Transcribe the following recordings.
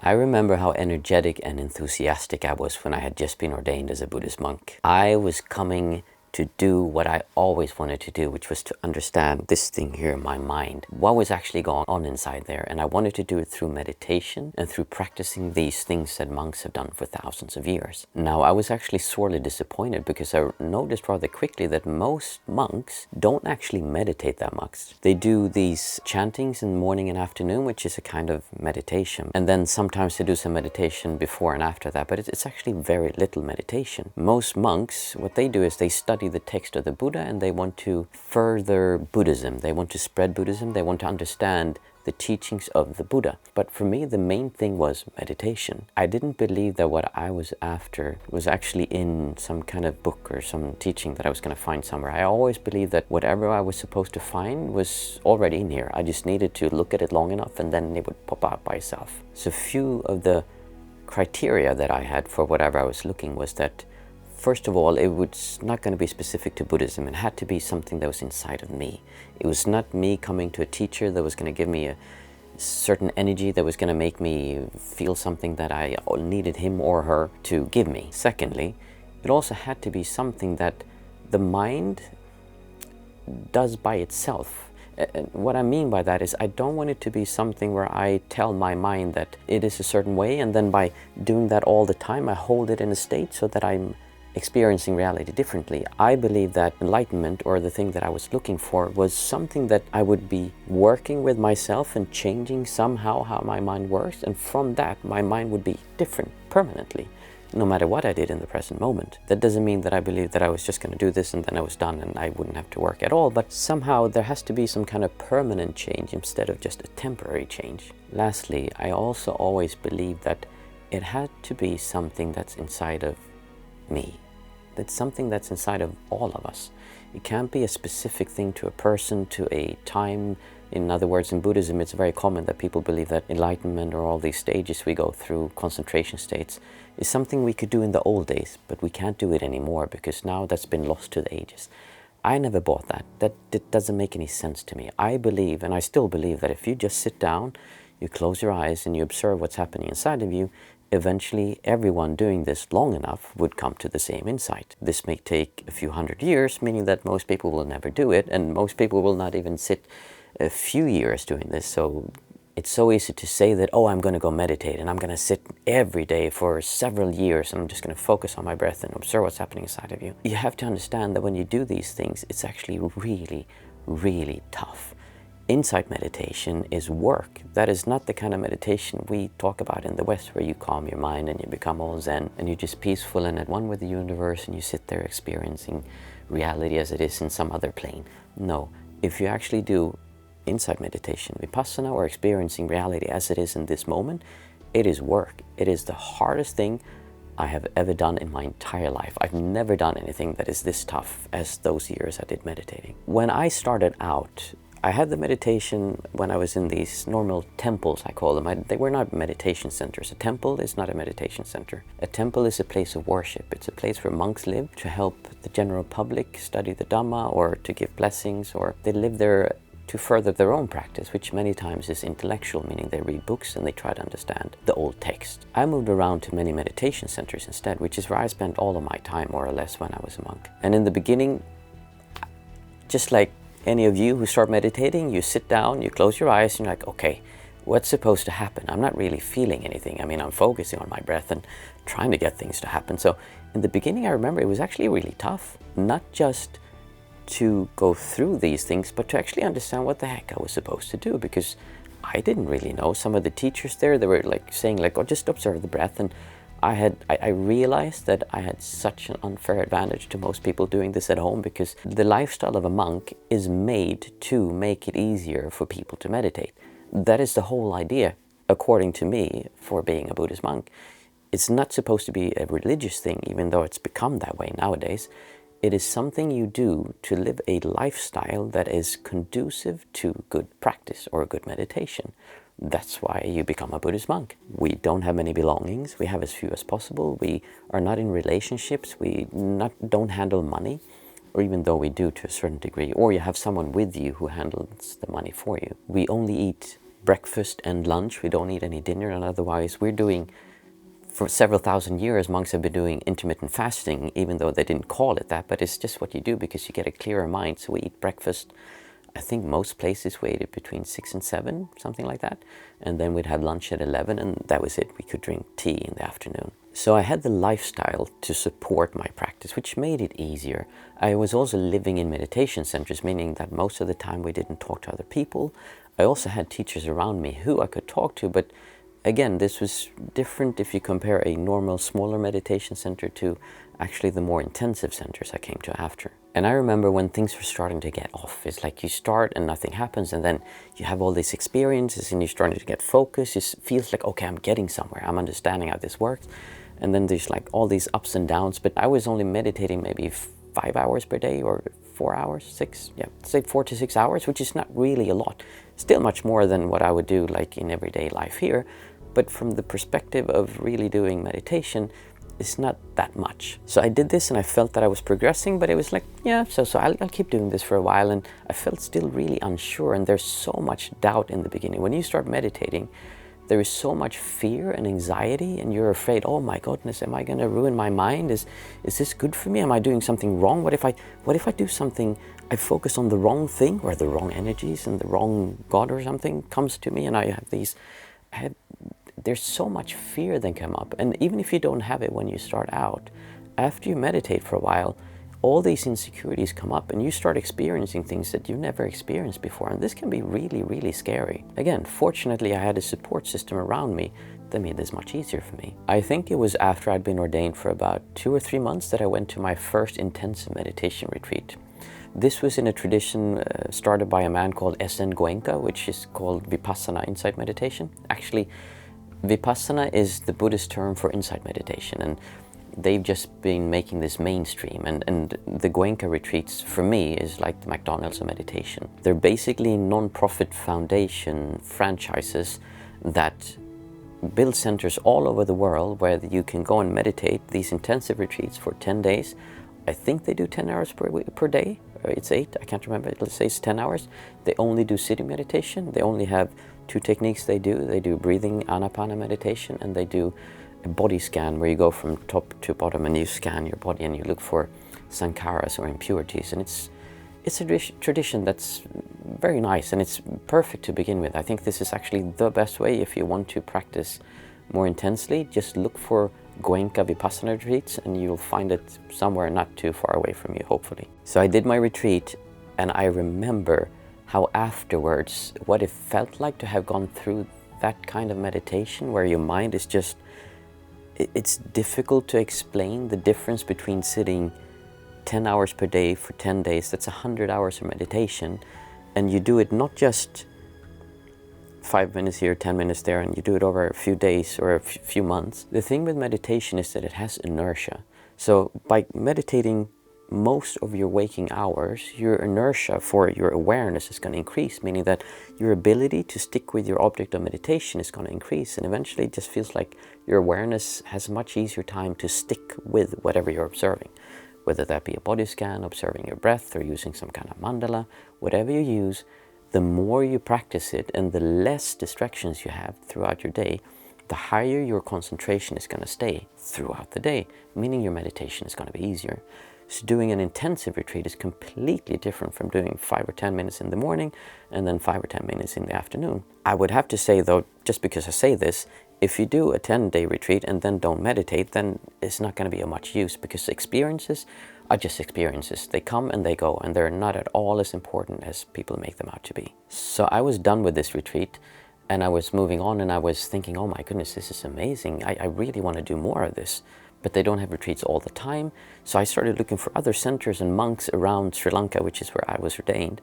I remember how energetic and enthusiastic I was when I had just been ordained as a Buddhist monk. I was coming to do what I always wanted to do, which was to understand this thing here in my mind, what was actually going on inside there. And I wanted to do it through meditation and through practicing these things that monks have done for thousands of years. Now, I was actually sorely disappointed because I noticed rather quickly that most monks don't actually meditate that much. They do these chantings in the morning and afternoon, which is a kind of meditation. And then sometimes they do some meditation before and after that, but it's actually very little meditation. Most monks, what they do is they study the text of the Buddha and they want to further Buddhism. They want to spread Buddhism. They want to understand the teachings of the Buddha. But for me, the main thing was meditation. I didn't believe that what I was after was actually in some kind of book or some teaching that I was going to find somewhere. I always believed that whatever I was supposed to find was already in here. I just needed to look at it long enough and then it would pop out by itself. So few of the criteria that I had for whatever I was looking was that, first of all, it was not going to be specific to Buddhism. It had to be something that was inside of me. It was not me coming to a teacher that was going to give me a certain energy that was going to make me feel something that I needed him or her to give me. Secondly, it also had to be something that the mind does by itself. What I mean by that is I don't want it to be something where I tell my mind that it is a certain way, and then by doing that all the time I hold it in a state so that I'm experiencing reality differently. I believe that enlightenment, or the thing that I was looking for, was something that I would be working with myself and changing somehow how my mind works, and from that my mind would be different permanently, no matter what I did in the present moment. That doesn't mean that I believed that I was just going to do this and then I was done and I wouldn't have to work at all, but somehow there has to be some kind of permanent change instead of just a temporary change. Lastly, I also always believed that it had to be something that's inside of me. That's something that's inside of all of us. It can't be a specific thing to a person, to a time. In other words, in Buddhism, it's very common that people believe that enlightenment, or all these stages we go through, concentration states, is something we could do in the old days, but we can't do it anymore because now that's been lost to the ages. I never bought that. That doesn't make any sense to me. I believe, and I still believe, that if you just sit down, you close your eyes and you observe what's happening inside of you, eventually everyone doing this long enough would come to the same insight. This may take a few hundred years, meaning that most people will never do it, and most people will not even sit a few years doing this. So it's so easy to say that, oh, I'm going to go meditate and I'm going to sit every day for several years and I'm just going to focus on my breath and observe what's happening inside of you. You have to understand that when you do these things, it's actually really, really tough. Insight meditation is work. That is not the kind of meditation we talk about in the West, where you calm your mind and you become all zen and you're just peaceful and at one with the universe and you sit there experiencing reality as it is in some other plane. No, if you actually do insight meditation, vipassana, or experiencing reality as it is in this moment, it is work. It is the hardest thing I have ever done in my entire life. I've never done anything that is this tough as those years I did meditating. When I started out, I had the meditation when I was in these normal temples, I call them. They were not meditation centers. A temple is not a meditation center. A temple is a place of worship. It's a place where monks live to help the general public study the Dhamma, or to give blessings, or they live there to further their own practice, which many times is intellectual, meaning they read books and they try to understand the old text. I moved around to many meditation centers instead, which is where I spent all of my time, more or less, when I was a monk. And in the beginning, just like any of you who start meditating, you sit down, you close your eyes, and you're like, okay, what's supposed to happen? I'm not really feeling anything. I mean, I'm focusing on my breath and trying to get things to happen. So in the beginning, I remember it was actually really tough, not just to go through these things, but to actually understand what the heck I was supposed to do, because I didn't really know. Some of the teachers there, they were like saying like, oh, just observe the breath. And I realized that I had such an unfair advantage to most people doing this at home, because the lifestyle of a monk is made to make it easier for people to meditate. That is the whole idea, according to me, for being a Buddhist monk. It's not supposed to be a religious thing, even though it's become that way nowadays. It is something you do to live a lifestyle that is conducive to good practice or good meditation. That's why you become a Buddhist monk. We don't have many belongings. We have as few as possible. We are not in relationships. We don't handle money, or even though we do to a certain degree, or you have someone with you who handles the money for you. We only eat breakfast and lunch. We don't eat any dinner, and otherwise we're doing, for several thousand years, monks have been doing intermittent fasting, even though they didn't call it that, but it's just what you do because you get a clearer mind. So we eat breakfast. I think most places we ate it between 6 and 7, something like that. And then we'd have lunch at 11, and that was it. We could drink tea in the afternoon. So I had the lifestyle to support my practice, which made it easier. I was also living in meditation centers, meaning that most of the time we didn't talk to other people. I also had teachers around me who I could talk to, but again, this was different if you compare a normal, smaller meditation center to actually the more intensive centers I came to after. And I remember when things were starting to get off. It's like you start and nothing happens, and then you have all these experiences and you're starting to get focused. It feels like, okay, I'm getting somewhere. I'm understanding how this works. And then there's like all these ups and downs, but I was only meditating maybe 5 hours per day, or 4 hours, 6, yeah, say 4 to 6 hours, which is not really a lot. Still much more than what I would do like in everyday life here. But from the perspective of really doing meditation, it's not that much. So I did this and I felt that I was progressing, but it was like, yeah, so I'll keep doing this for a while. And I felt still really unsure, and there's so much doubt in the beginning. When you start meditating, there is so much fear and anxiety, and you're afraid, oh my goodness, am I going to ruin my mind? Is this good for me? Am I doing something wrong? What if I do something, I focus on the wrong thing, or the wrong energies, and the wrong God or something comes to me, and there's so much fear that come up. And even if you don't have it when you start out, after you meditate for a while, all these insecurities come up and you start experiencing things that you've never experienced before. And this can be really, really scary. Again, fortunately, I had a support system around me that made this much easier for me. I think it was after I'd been ordained for about 2 or 3 months that I went to my first intensive meditation retreat. This was in a tradition started by a man called S.N. Goenka, which is called Vipassana insight meditation. Actually, Vipassana is the Buddhist term for insight meditation, and they've just been making this mainstream. And the Goenka retreats, for me, is like the McDonald's of meditation. They're basically non-profit foundation franchises that build centers all over the world where you can go and meditate these intensive retreats for 10 days. I think they do 10 hours per day. It's 8, I can't remember. Let's say it's 10 hours. They only do sitting meditation. They only have 2 techniques they do. They do breathing anapana meditation, and they do a body scan where you go from top to bottom and you scan your body and you look for sankharas or impurities. And it's a tradition that's very nice, and it's perfect to begin with. I think this is actually the best way if you want to practice more intensely. Just look for Goenka Vipassana retreats and you'll find it somewhere not too far away from you, hopefully. So I did my retreat, and I remember how afterwards, what it felt like to have gone through that kind of meditation where your mind is just, it's difficult to explain the difference between sitting 10 hours per day for 10 days, that's 100 hours of meditation, and you do it not just 5 minutes here, 10 minutes there, and you do it over a few days or a few months. The thing with meditation is that it has inertia. So by meditating most of your waking hours, your inertia for your awareness is going to increase, meaning that your ability to stick with your object of meditation is going to increase, and eventually it just feels like your awareness has a much easier time to stick with whatever you're observing, whether that be a body scan, observing your breath, or using some kind of mandala. Whatever you use, the more you practice it and the less distractions you have throughout your day, the higher your concentration is going to stay throughout the day, meaning your meditation is going to be easier. So doing an intensive retreat is completely different from doing 5 or 10 minutes in the morning and then 5 or 10 minutes in the afternoon. I would have to say though, just because I say this, if you do a 10-day retreat and then don't meditate, then it's not going to be of much use, because experiences are just experiences. They come and they go, and they're not at all as important as people make them out to be. So I was done with this retreat, and I was moving on, and I was thinking, oh my goodness, this is amazing. I really want to do more of this. But they don't have retreats all the time. So I started looking for other centers and monks around Sri Lanka, which is where I was ordained,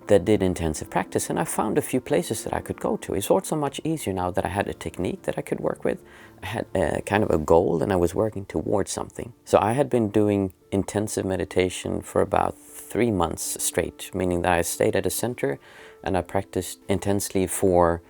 that did intensive practice. And I found a few places that I could go to. It's also much easier now that I had a technique that I could work with. I had a kind of a goal, and I was working towards something. So I had been doing intensive meditation for about 3 months straight, meaning that I stayed at a center and I practiced intensely for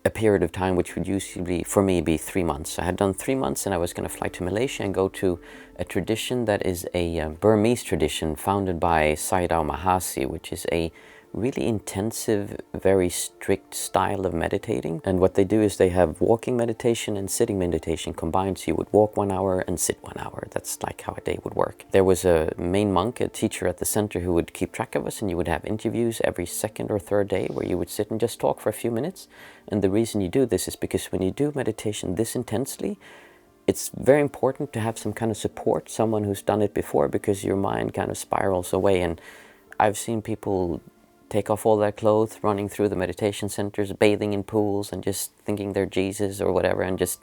a period of time which would usually for me be 3 months. I had done 3 months, and I was going to fly to Malaysia and go to a tradition that is a Burmese tradition founded by Sayadaw Mahasi, which is a really intensive, very strict style of meditating. And what they do is they have walking meditation and sitting meditation combined. So you would walk 1 hour and sit 1 hour. That's like how a day would work. There was a main monk, a teacher at the center, who would keep track of us, and you would have interviews every second or third day where you would sit and just talk for a few minutes. And the reason you do this is because when you do meditation this intensely, it's very important to have some kind of support, someone who's done it before, because your mind kind of spirals away. And I've seen people take off all their clothes, running through the meditation centers, bathing in pools, and just thinking they're Jesus or whatever, and just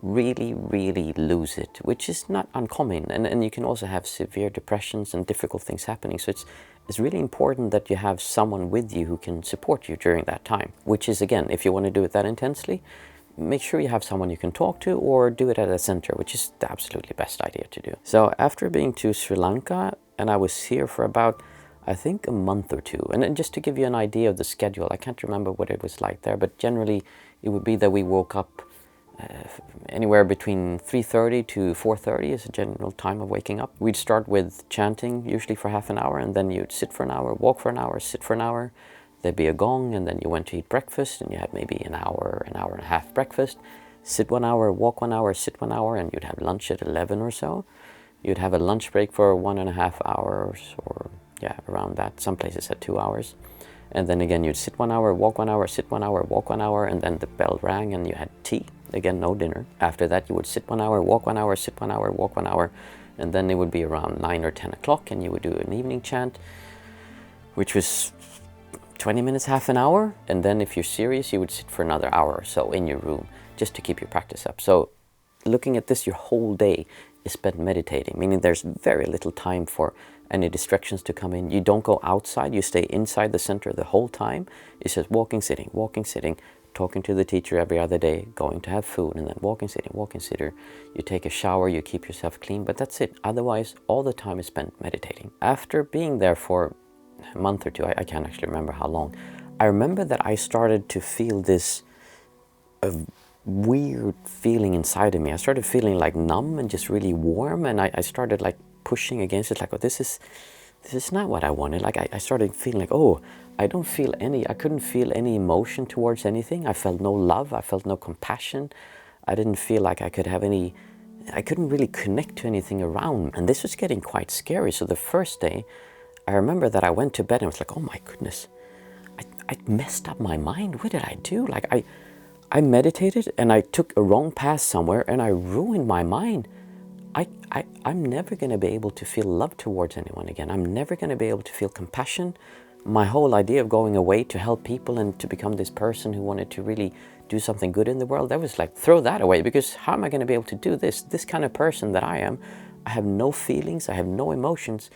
really, really lose it, which is not uncommon. And you can also have severe depressions and difficult things happening. So it's really important that you have someone with you who can support you during that time, which is, again, if you want to do it that intensely, make sure you have someone you can talk to, or do it at a center, which is the absolutely best idea to do. So after being to Sri Lanka, and I was here for about, I think, a month or two. And then just to give you an idea of the schedule, I can't remember what it was like there, but generally it would be that we woke up anywhere between 3:30 to 4:30 is a general time of waking up. We'd start with chanting, usually for half an hour, and then you'd sit for an hour, walk for an hour, sit for an hour. There'd be a gong, and then you went to eat breakfast, and you had maybe an hour and a half breakfast, sit 1 hour, walk 1 hour, sit 1 hour, and you'd have lunch at 11 or so. You'd have a lunch break for 1.5 hours, or yeah, around that. Some places had 2 hours. And then again, you'd sit 1 hour, walk 1 hour, sit 1 hour, walk 1 hour, and then the bell rang and you had tea. Again, no dinner. After that, you would sit 1 hour, walk 1 hour, sit 1 hour, walk 1 hour, and then it would be around 9 or 10 o'clock, and you would do an evening chant, which was 20 minutes, half an hour. And then if you're serious, you would sit for another hour or so in your room just to keep your practice up. So looking at this, your whole day is spent meditating, meaning there's very little time for any distractions to come in. You don't go outside, you stay inside the center the whole time. It's just walking, sitting, talking to the teacher every other day, going to have food, and then walking, sitting. You take a shower, you keep yourself clean, but that's it. Otherwise, all the time is spent meditating. After being there for a month or two, I can't actually remember how long, I remember that I started to feel this weird feeling inside of me. I started feeling like numb and just really warm, and I started like pushing against it, like, oh, this is not what I wanted. Like I started feeling like, oh, I couldn't feel any emotion towards anything. I felt no love, I felt no compassion. I didn't feel like I couldn't really connect to anything around me. And this was getting quite scary. So the first day, I remember that I went to bed and was like, oh my goodness, I messed up my mind. What did I do? Like I meditated and I took a wrong path somewhere and I ruined my mind. I'm never going to be able to feel love towards anyone again. I'm never going to be able to feel compassion. My whole idea of going away to help people and to become this person who wanted to really do something good in the world, that was like, throw that away, because how am I going to be able to do this? This kind of person that I am, I have no feelings, I have no emotions.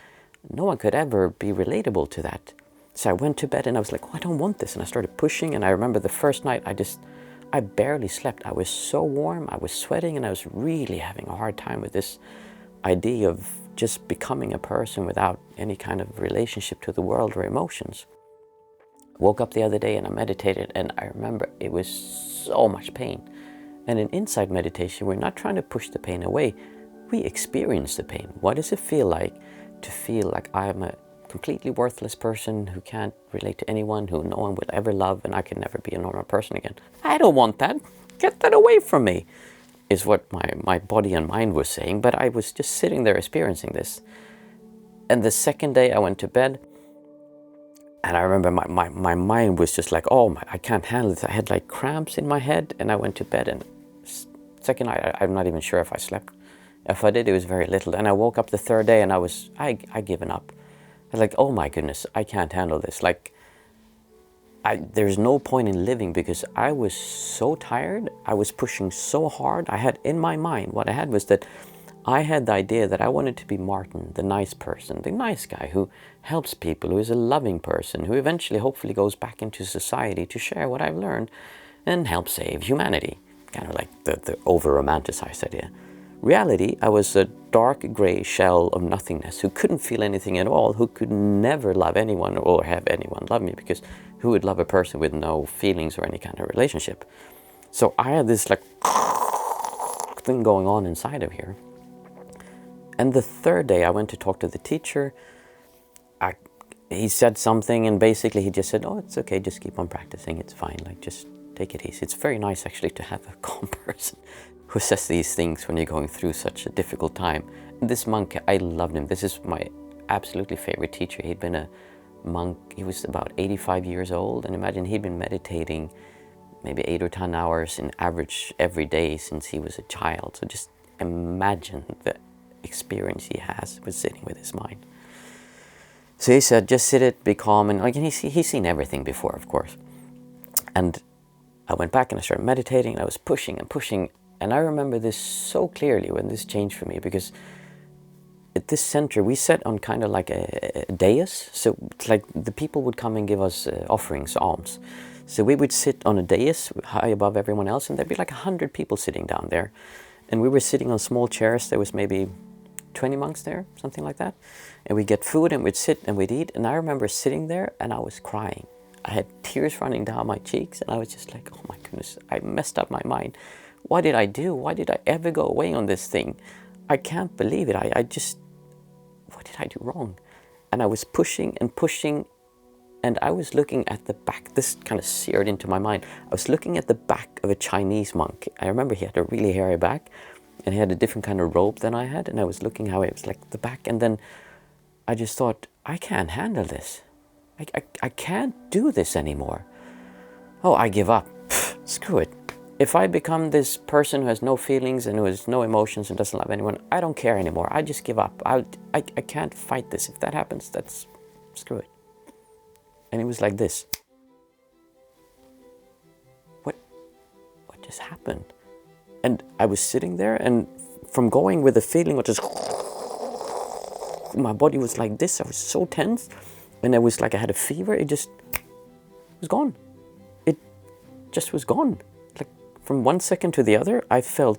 No one could ever be relatable to that. So I went to bed and I was like, oh, I don't want this. And I started pushing, and I remember the first night I barely slept. I was so warm, I was sweating, and I was really having a hard time with this idea of just becoming a person without any kind of relationship to the world or emotions. Woke up the other day and I meditated, and I remember it was so much pain. And in insight meditation, we're not trying to push the pain away. We experience the pain. What does it feel like to feel like I'm a completely worthless person who can't relate to anyone, who no one will ever love, and I can never be a normal person again? I don't want that. Get that away from me, is what my body and mind was saying. But I was just sitting there experiencing this. And the second day I went to bed, and I remember my mind was just like, oh, I can't handle this. I had like cramps in my head, and I went to bed, and second night, I'm not even sure if I slept. If I did, it was very little. And I woke up the third day and I given up. I was like, oh my goodness, I can't handle this. Like, there's no point in living, because I was so tired. I was pushing so hard. I had in my mind, what I had was that I had the idea that I wanted to be Martin, the nice person, the nice guy who helps people, who is a loving person, who eventually hopefully goes back into society to share what I've learned and help save humanity. Kind of like the over-romanticized idea. Reality, I was a dark gray shell of nothingness who couldn't feel anything at all, who could never love anyone or have anyone love me, because who would love a person with no feelings or any kind of relationship? So I had this like thing going on inside of here. And the third day I went to talk to the teacher. he said something, and basically he just said, oh, it's okay, just keep on practicing, it's fine, like just take it easy. It's very nice actually to have a calm person who says these things when you're going through such a difficult time. And this monk, I loved him. This is my absolutely favorite teacher. He'd been a monk, he was about 85 years old, and imagine he'd been meditating maybe 8 or 10 hours in average every day since he was a child. So just imagine the experience he has with sitting with his mind. So he said, just sit it, be calm, and like, he's seen everything before, of course. And I went back and I started meditating, and I was pushing and pushing. And I remember this so clearly when this changed for me, because at this center, we sat on kind of like a dais. So it's like the people would come and give us offerings, alms. So we would sit on a dais high above everyone else, and there'd be like 100 people sitting down there. And we were sitting on small chairs. There was maybe 20 monks there, something like that. And we'd get food and we'd sit and we'd eat. And I remember sitting there and I was crying. I had tears running down my cheeks, and I was just like, oh my goodness, I messed up my mind. What did I do? Why did I ever go away on this thing? I can't believe it. I just, what did I do wrong? And I was pushing and pushing, and I was looking at the back. This kind of seared into my mind. I was looking at the back of a Chinese monk. I remember he had a really hairy back, and he had a different kind of robe than I had, and I was looking how it was like the back, and then I just thought, I can't handle this. I can't do this anymore. Oh, I give up. Pfft, screw it. If I become this person who has no feelings and who has no emotions and doesn't love anyone, I don't care anymore. I just give up. I can't fight this. If that happens, that's, screw it. And it was like this. What just happened? And I was sitting there, and from going with the feeling of just, my body was like this. I was so tense, and it was like I had a fever. It just was gone. It just was gone. Like from one second to the other, I felt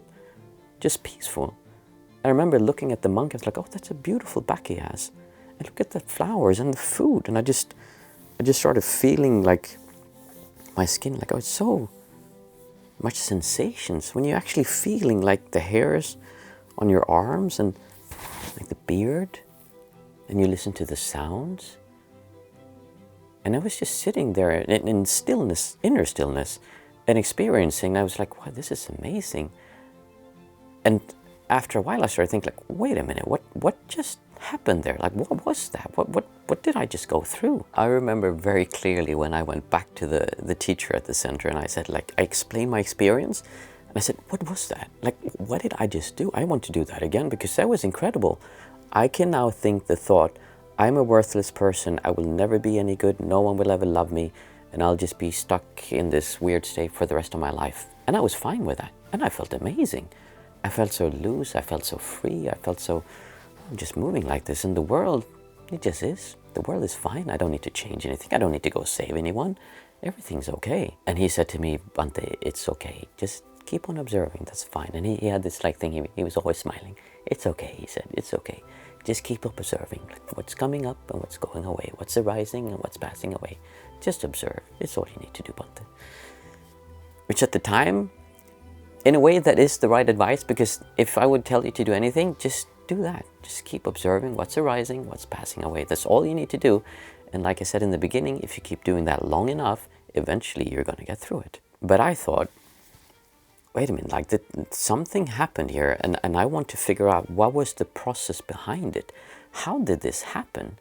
just peaceful. I remember looking at the monk. I was like, oh, that's a beautiful back he has. And look at the flowers and the food. And I just started feeling like my skin, like, oh, it's so much sensations. When you're actually feeling like the hairs on your arms and like the beard, and you listen to the sounds. And I was just sitting there in stillness, inner stillness, and experiencing. I was like, wow, this is amazing. And after a while, I started thinking, like, wait a minute, what just happened there? Like, what was that? What did I just go through? I remember very clearly when I went back to the teacher at the center, and I said, like, I explained my experience, and I said, what was that? Like, what did I just do? I want to do that again, because that was incredible. I can now think the thought, I'm a worthless person, I will never be any good, no one will ever love me, and I'll just be stuck in this weird state for the rest of my life. And I was fine with that, and I felt amazing. I felt so loose, I felt so free, I felt so, I'm just moving like this, and the world, it just is. The world is fine, I don't need to change anything, I don't need to go save anyone, everything's okay. And he said to me, Bante, it's okay, just keep on observing, that's fine. And he had this like thing, he was always smiling. It's okay, he said, it's okay. Just keep up observing what's coming up and what's going away, what's arising and what's passing away. Just observe. It's all you need to do, Bante. Which at the time, in a way, that is the right advice, because if I would tell you to do anything, just do that. Just keep observing what's arising, what's passing away. That's all you need to do. And like I said in the beginning, if you keep doing that long enough, eventually you're going to get through it. But I thought, wait a minute, like something happened here, and I want to figure out what was the process behind it. How did this happen?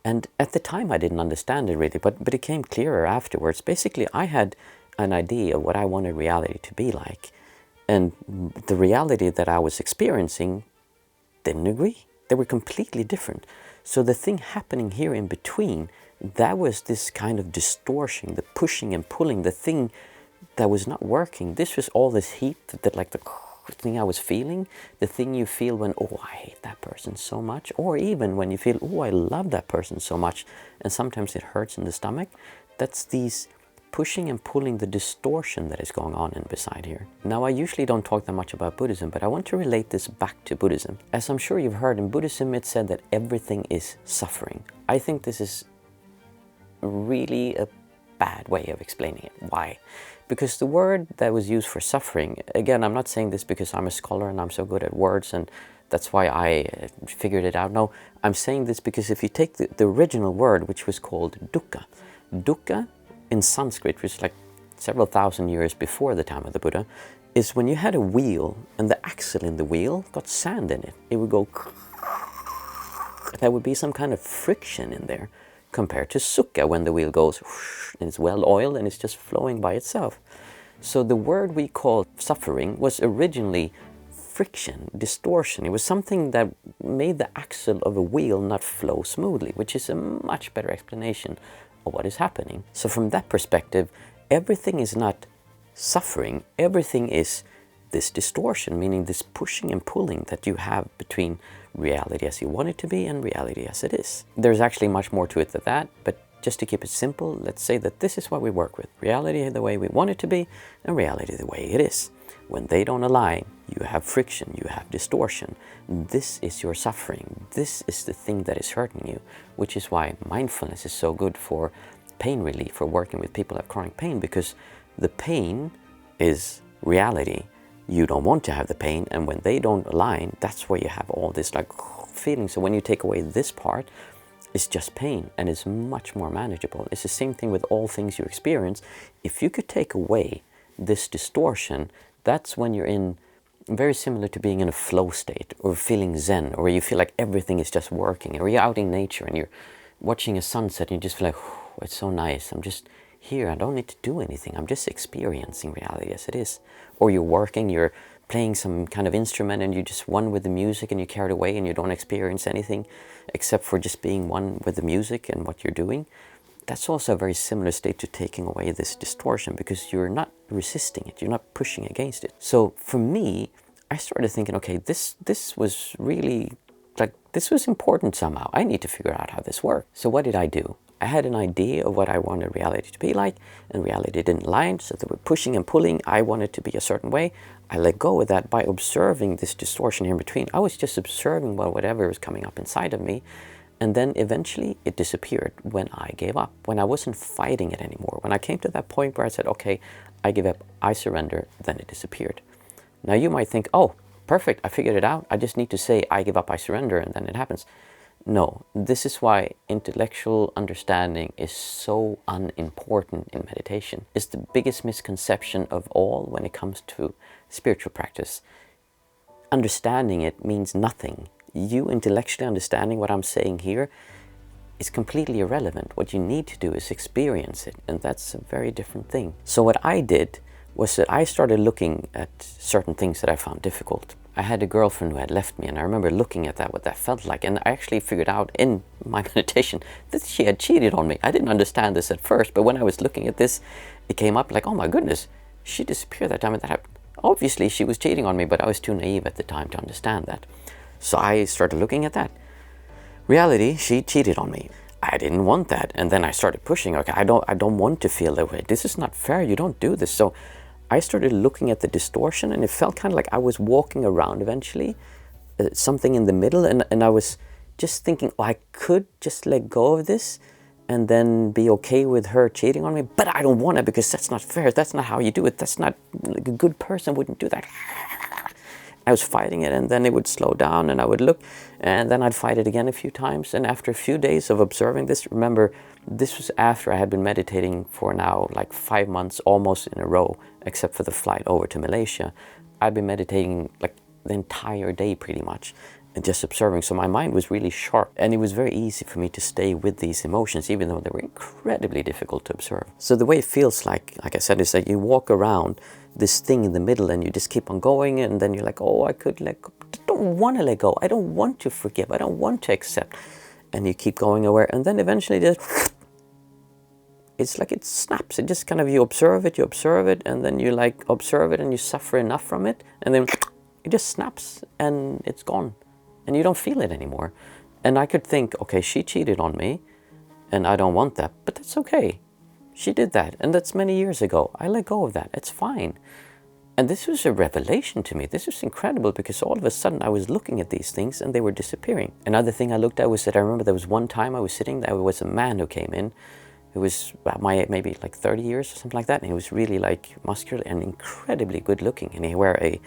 And at the time I didn't understand it really, but it came clearer afterwards. Basically, I had an idea of what I wanted reality to be like. And the reality that I was experiencing didn't agree. They were completely different. So the thing happening here in between, that was this kind of distortion, the pushing and pulling, the thing that was not working. This was all this heat, that like the thing I was feeling, the thing you feel when, oh, I hate that person so much, or even when you feel, oh, I love that person so much, and sometimes it hurts in the stomach. That's these pushing and pulling, the distortion that is going on in beside here. Now, I usually don't talk that much about Buddhism, but I want to relate this back to Buddhism. As I'm sure you've heard, in Buddhism it's said that everything is suffering. I think this is really a bad way of explaining it. Why? Because the word that was used for suffering, again, I'm not saying this because I'm a scholar and I'm so good at words and that's why I figured it out. No, I'm saying this because if you take the original word, which was called dukkha, dukkha in Sanskrit, which is like several thousand years before the time of the Buddha, is when you had a wheel and the axle in the wheel got sand in it. It would go, there would be some kind of friction in there, compared to sukha when the wheel goes and it's well oiled and it's just flowing by itself. So the word we call suffering was originally friction, distortion. It was something that made the axle of a wheel not flow smoothly, which is a much better explanation of what is happening. So from that perspective, everything is not suffering, everything is this distortion, meaning this pushing and pulling that you have between reality as you want it to be and reality as it is. There's actually much more to it than that, but just to keep it simple, let's say that this is what we work with. Reality the way we want it to be, and reality the way it is. When they don't align, you have friction, you have distortion. This is your suffering. This is the thing that is hurting you, which is why mindfulness is so good for pain relief, for working with people who have chronic pain, because the pain is reality. You don't want to have the pain, and when they don't align, that's where you have all this like feeling. So when you take away this part, it's just pain, and it's much more manageable. It's the same thing with all things you experience. If you could take away this distortion, that's when you're in, very similar to being in a flow state, or feeling zen, or you feel like everything is just working, or you're out in nature and you're watching a sunset and you just feel like, it's so nice, I'm just here, I don't need to do anything, I'm just experiencing reality as it is. Or you're working, you're playing some kind of instrument and you just one with the music and you're carried away and you don't experience anything except for just being one with the music and what you're doing. That's also a very similar state to taking away this distortion, because you're not resisting it, you're not pushing against it. So for me, I started thinking, okay, this was really, like, this was important somehow. I need to figure out how this works. So what did I do? I had an idea of what I wanted reality to be like, and reality didn't align, so they were pushing and pulling. I wanted to be a certain way. I let go of that by observing this distortion in between. I was just observing whatever was coming up inside of me, and then eventually it disappeared when I gave up, when I wasn't fighting it anymore. When I came to that point where I said, okay, I give up, I surrender, then it disappeared. Now you might think, oh, perfect, I figured it out. I just need to say, I give up, I surrender, and then it happens. No, this is why intellectual understanding is so unimportant in meditation. It's the biggest misconception of all when it comes to spiritual practice. Understanding it means nothing. You intellectually understanding what I'm saying here is completely irrelevant. What you need to do is experience it, and that's a very different thing. So what I did was that I started looking at certain things that I found difficult. I had a girlfriend who had left me, and I remember looking at that, what that felt like, and I actually figured out in my meditation that she had cheated on me. I didn't understand this at first, but when I was looking at this, it came up like, oh my goodness, she disappeared that time that happened. Obviously she was cheating on me, but I was too naive at the time to understand that. So I started looking at that. Reality, she cheated on me. I didn't want that, and then I started pushing. Okay, I don't want to feel that way. This is not fair. You don't do this. So I started looking at the distortion, and it felt kind of like I was walking around eventually, something in the middle, and I was just thinking, oh, I could just let go of this and then be okay with her cheating on me, but I don't want it because that's not fair. That's not how you do it. That's not, like, a good person wouldn't do that. I was fighting it, and then it would slow down, and I would look, and then I'd fight it again a few times. And after a few days of observing this, remember, this was after I had been meditating for now like 5 months almost in a row, except for the flight over to Malaysia. I'd been meditating like the entire day pretty much, and just observing. So my mind was really sharp, and it was very easy for me to stay with these emotions, even though they were incredibly difficult to observe. So the way it feels like I said, is that you walk around this thing in the middle and you just keep on going, and then you're like, oh, I could let go. I don't want to let go. I don't want to forgive. I don't want to accept. And you keep going away, and then eventually it's like it snaps. It just kind of, you observe it, and then you like observe it and you suffer enough from it, and then it just snaps and it's gone. And you don't feel it anymore. And I could think, okay, she cheated on me and I don't want that, but that's okay. She did that, and that's many years ago. I let go of that. It's fine. And this was a revelation to me. This was incredible, because all of a sudden I was looking at these things and they were disappearing. Another thing I looked at was that I remember there was one time I was sitting, there was a man who came in, who was about my age, maybe like 30 years or something like that, and he was really like muscular and incredibly good looking, and he wore a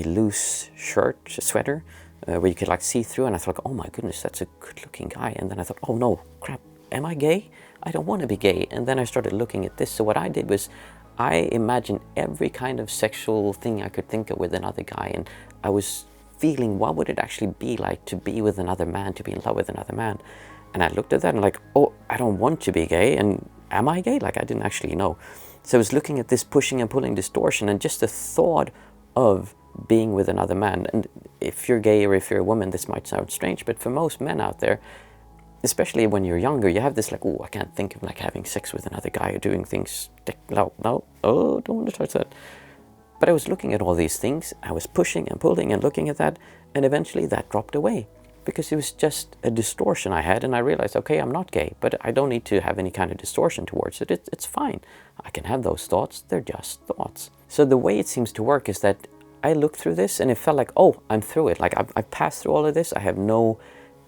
loose shirt, a sweater, where you could like see through, and I thought, oh my goodness, that's a good looking guy. And then I thought, oh no, crap, am I gay? I don't want to be gay. And then I started looking at this. So what I did was I imagined every kind of sexual thing I could think of with another guy, and I was feeling what would it actually be like to be with another man, to be in love with another man. And I looked at that and like, oh, I don't want to be gay, and am I gay? Like, I didn't actually know. So I was looking at this pushing and pulling distortion, and just the thought of being with another man. And if you're gay or if you're a woman, this might sound strange, but for most men out there, especially when you're younger, you have this like, oh, I can't think of like having sex with another guy or doing things, no, oh, don't want to touch that. But I was looking at all these things, I was pushing and pulling and looking at that, and eventually that dropped away, because it was just a distortion I had, and I realized, okay, I'm not gay, but I don't need to have any kind of distortion towards it. It's fine. I can have those thoughts, they're just thoughts. So the way it seems to work is that I looked through this and it felt like, oh, I'm through it. Like I've passed through all of this, I have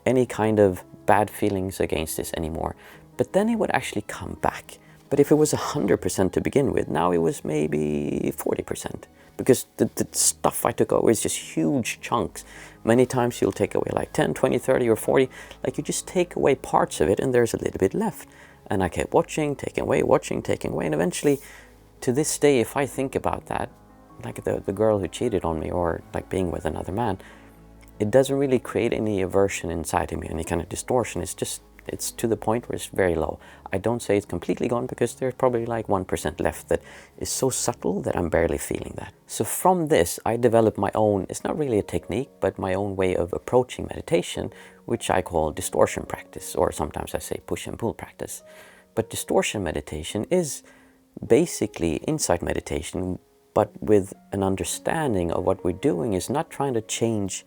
any kind of bad feelings against this anymore. But then it would actually come back. But if it was 100% to begin with, now it was maybe 40%. Because the stuff I took away is just huge chunks. Many times you'll take away like 10, 20, 30 or 40. Like you just take away parts of it and there's a little bit left. And I kept watching, taking away, watching, taking away. And eventually, to this day, if I think about that, like the girl who cheated on me, or like being with another man, it doesn't really create any aversion inside of me, any kind of distortion. It's to the point where it's very low. I don't say it's completely gone, because there's probably like 1% left that is so subtle that I'm barely feeling that. So from this, I developed my own, it's not really a technique, but my own way of approaching meditation, which I call distortion practice, or sometimes I say push and pull practice. But distortion meditation is basically insight meditation, but with an understanding of what we're doing is not trying to change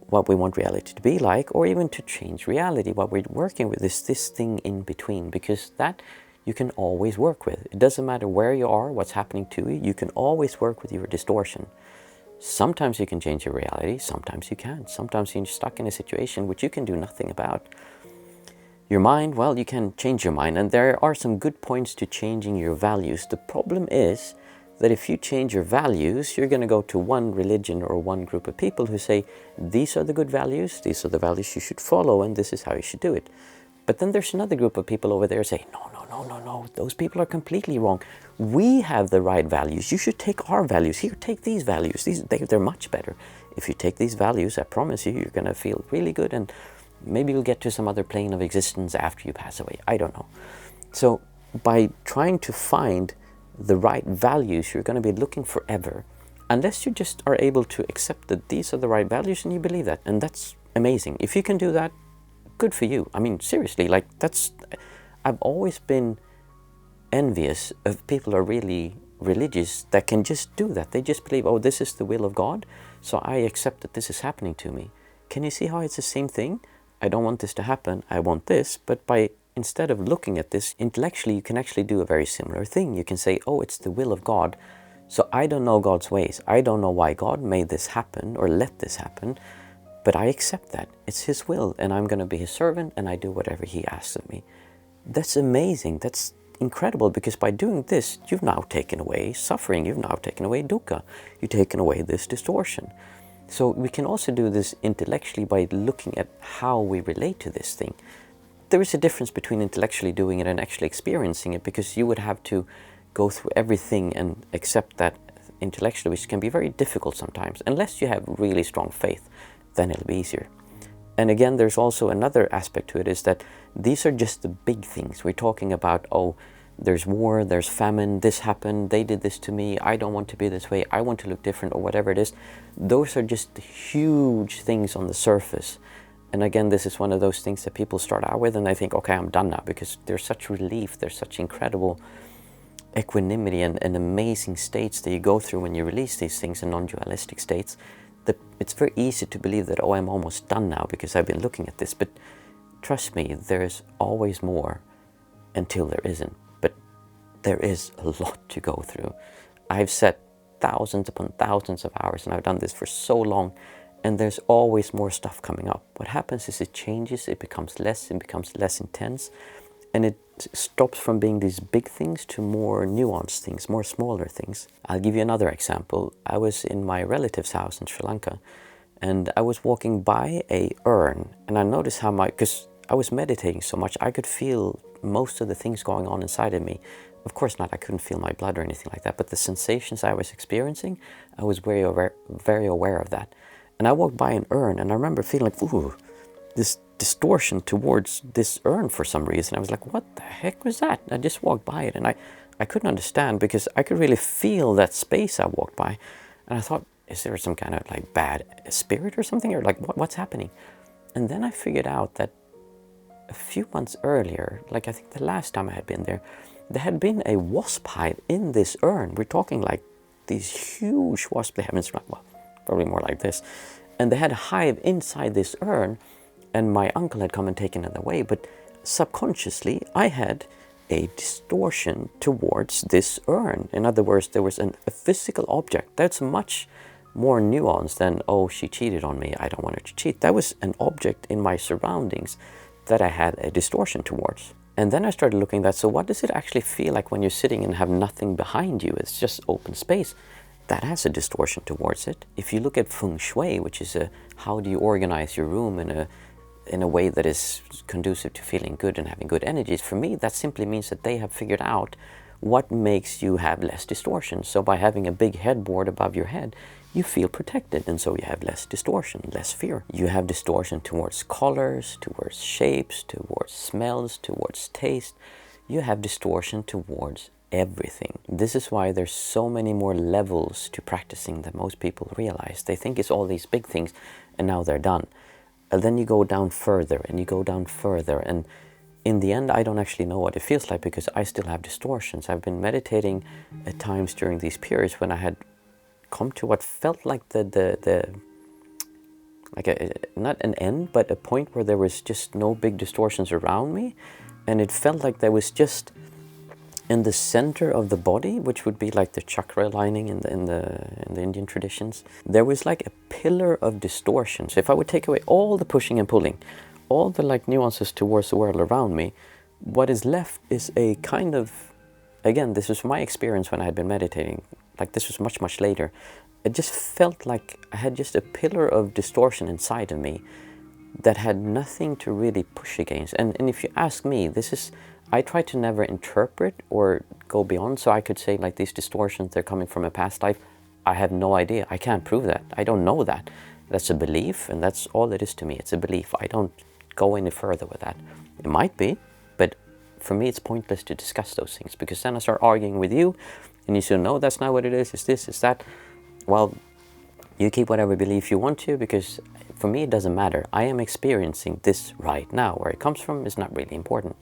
what we want reality to be like, or even to change reality. What we're working with is this thing in between, because that you can always work with. It doesn't matter where you are, what's happening to you, you can always work with your distortion. Sometimes you can change your reality, sometimes you can't. Sometimes you're stuck in a situation which you can do nothing about. Your mind, well, you can change your mind, and there are some good points to changing your values. The problem is that if you change your values, you're going to go to one religion or one group of people who say, these are the good values, these are the values you should follow, and this is how you should do it. But then there's another group of people over there who say, no, those people are completely wrong. We have the right values. You should take our values. Here, take these values. They're much better. If you take these values, I promise you, you're going to feel really good, and maybe you'll get to some other plane of existence after you pass away. I don't know. So by trying to find the right values, you're going to be looking forever, unless you just are able to accept that these are the right values and you believe that. And that's amazing. If you can do that, good for you. I mean, seriously, like I've always been envious of people who are really religious that can just do that. They just believe, oh, this is the will of God, so I accept that this is happening to me. Can you see how it's the same thing? I don't want this to happen, I want this, but instead of looking at this intellectually, you can actually do a very similar thing. You can say, oh, it's the will of God, so I don't know God's ways. I don't know why God made this happen or let this happen, but I accept that. It's His will, and I'm going to be His servant, and I do whatever He asks of me. That's amazing. That's incredible, because by doing this, you've now taken away suffering. You've now taken away dukkha. You've taken away this distortion. So we can also do this intellectually by looking at how we relate to this thing. There is a difference between intellectually doing it and actually experiencing it, because you would have to go through everything and accept that intellectually, which can be very difficult sometimes. Unless you have really strong faith, then it'll be easier. And again, there's also another aspect to it, is that these are just the big things. We're talking about, oh, there's war, there's famine, this happened, they did this to me, I don't want to be this way, I want to look different, or whatever it is. Those are just huge things on the surface. And again, this is one of those things that people start out with and they think, okay, I'm done now, because there's such relief, there's such incredible equanimity and amazing states that you go through when you release these things in non-dualistic states, that it's very easy to believe that, oh, I'm almost done now because I've been looking at this. But trust me, there's always more until there isn't. But there is a lot to go through. I've set thousands upon thousands of hours, and I've done this for so long, and there's always more stuff coming up. What happens is it changes, it becomes less intense, and it stops from being these big things to more nuanced things, more smaller things. I'll give you another example. I was in my relative's house in Sri Lanka, and I was walking by a urn, and I noticed how because I was meditating so much, I could feel most of the things going on inside of me. Of course not, I couldn't feel my blood or anything like that, but the sensations I was experiencing, I was very aware of that. And I walked by an urn, and I remember feeling like, ooh, this distortion towards this urn for some reason. I was like, what the heck was that? I just walked by it, and I couldn't understand, because I could really feel that space I walked by. And I thought, is there some kind of like bad spirit or something? Or like, what's happening? And then I figured out that a few months earlier, like I think the last time I had been there had been a wasp hive in this urn. We're talking like these huge wasp hives, well, probably more like this. And they had a hive inside this urn, and my uncle had come and taken it away. But subconsciously, I had a distortion towards this urn. In other words, there was a physical object that's much more nuanced than, oh, she cheated on me, I don't want her to cheat. That was an object in my surroundings that I had a distortion towards. And then I started looking at that, so what does it actually feel like when you're sitting and have nothing behind you? It's just open space. That has a distortion towards it. If you look at feng shui, which is how do you organize your room in a way that is conducive to feeling good and having good energies, for me that simply means that they have figured out what makes you have less distortion. So by having a big headboard above your head, you feel protected, and so you have less distortion, less fear. You have distortion towards colors, towards shapes, towards smells, towards taste. You have distortion towards everything. This is why there's so many more levels to practicing than most people realize. They think it's all these big things and now they're done. And then you go down further and you go down further, and in the end I don't actually know what it feels like, because I still have distortions. I've been meditating at times during these periods when I had come to what felt like not an end, but a point where there was just no big distortions around me, and it felt like there was just in the center of the body, which would be like the chakra lining in the Indian traditions, there was like a pillar of distortion. So if I would take away all the pushing and pulling, all the like nuances towards the world around me, what is left is a kind of, again, this was my experience when I had been meditating, like this was much later. It just felt like I had just a pillar of distortion inside of me that had nothing to really push against. And if you ask me, I try to never interpret or go beyond, so I could say like these distortions, they're coming from a past life. I have no idea. I can't prove that. I don't know that. That's a belief, and that's all it is to me. It's a belief. I don't go any further with that. It might be, but for me it's pointless to discuss those things, because then I start arguing with you, and you say, no, that's not what it is, it's this, it's that. Well, you keep whatever belief you want to, because for me it doesn't matter. I am experiencing this right now. Where it comes from is not really important.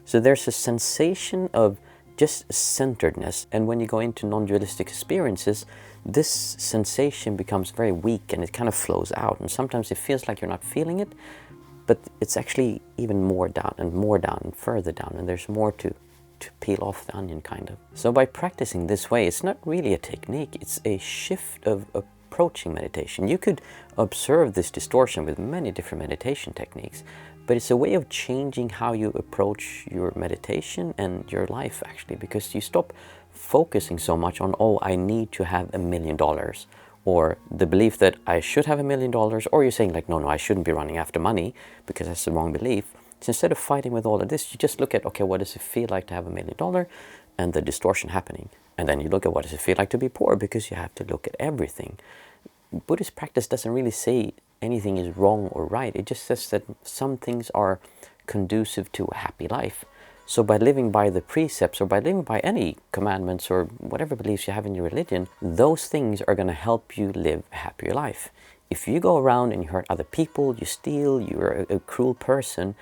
So there's a sensation of just centeredness, and when you go into non-dualistic experiences, this sensation becomes very weak and it kind of flows out, and sometimes it feels like you're not feeling it, but it's actually even more down and further down, and there's more to peel off the onion, kind of. So by practicing this way, it's not really a technique, it's a shift of approaching meditation. You could observe this distortion with many different meditation techniques, but it's a way of changing how you approach your meditation and your life, actually, because you stop focusing so much on, oh, I need to have $1 million, or the belief that I should have $1 million, or you're saying like, no, I shouldn't be running after money, because that's the wrong belief. So instead of fighting with all of this, you just look at, okay, what does it feel like to have $1 million, and the distortion happening. And then you look at what does it feel like to be poor, because you have to look at everything. Buddhist practice doesn't really say anything is wrong or right. It just says that some things are conducive to a happy life. So by living by the precepts, or by living by any commandments or whatever beliefs you have in your religion, those things are going to help you live a happier life. If you go around and you hurt other people, you steal, you're a cruel person,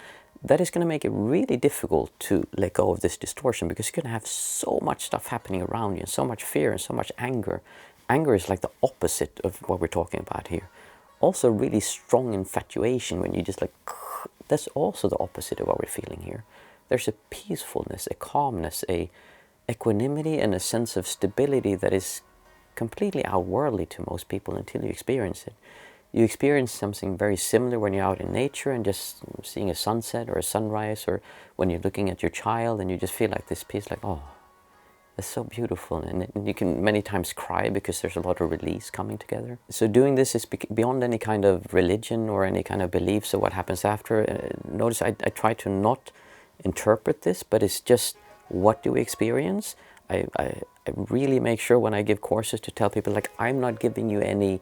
that is going to make it really difficult to let go of this distortion, because you're going to have so much stuff happening around you, and so much fear and so much anger. Anger is like the opposite of what we're talking about here. Also really strong infatuation, when you just like, that's also the opposite of what we're feeling here. There's a peacefulness, a calmness, a equanimity, and a sense of stability that is completely outworldly to most people until you experience it. You experience something very similar when you're out in nature and just seeing a sunset or a sunrise, or when you're looking at your child and you just feel like this peace, like, oh, that's so beautiful. And you can many times cry because there's a lot of release coming together. So doing this is beyond any kind of religion or any kind of beliefs of what happens after. Notice I try to not interpret this, but it's just, what do we experience? I really make sure when I give courses to tell people, like, I'm not giving you any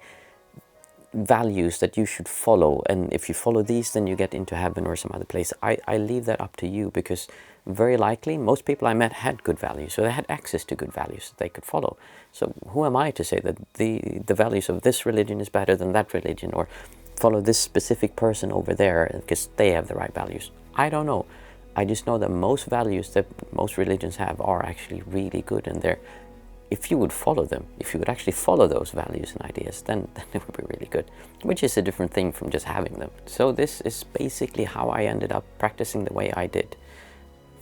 values that you should follow, and if you follow these then you get into heaven or some other place. I leave that up to you, because very likely most people I met had good values, so they had access to good values that they could follow. So who am I to say that the values of this religion is better than that religion, or follow this specific person over there because they have the right values? I don't know. I just know that most values that most religions have are actually really good, and they're, if you would follow them, if you would actually follow those values and ideas, then it would be really good, which is a different thing from just having them. So this is basically how I ended up practicing the way I did.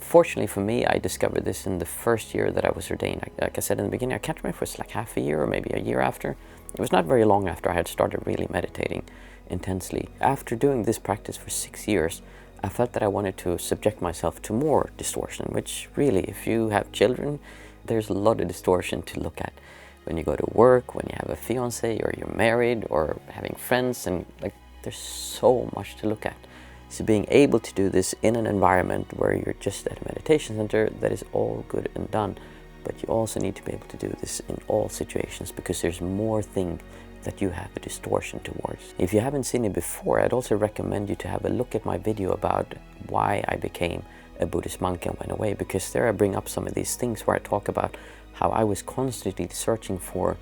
Fortunately for me, I discovered this in the first year that I was ordained. Like I said in the beginning, I can't remember if it was like half a year or maybe a year after. It was not very long after I had started really meditating intensely. After doing this practice for 6 years, I felt that I wanted to subject myself to more distortion, which really, if you have children, there's a lot of distortion to look at. When you go to work, when you have a fiance, or you're married, or having friends, and like, there's so much to look at. So being able to do this in an environment where you're just at a meditation center, that is all good and done. But you also need to be able to do this in all situations, because there's more things that you have a distortion towards. If you haven't seen it before, I'd also recommend you to have a look at my video about why I became a Buddhist monk and went away, because there I bring up some of these things where I talk about how I was constantly searching for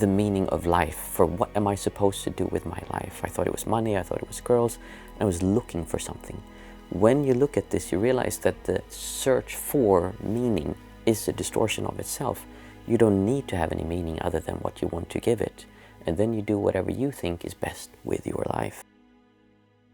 the meaning of life, for what am I supposed to do with my life. I thought it was money, I thought it was girls, and I was looking for something. When you look at this, you realize that the search for meaning is a distortion of itself. You don't need to have any meaning other than what you want to give it. And then you do whatever you think is best with your life.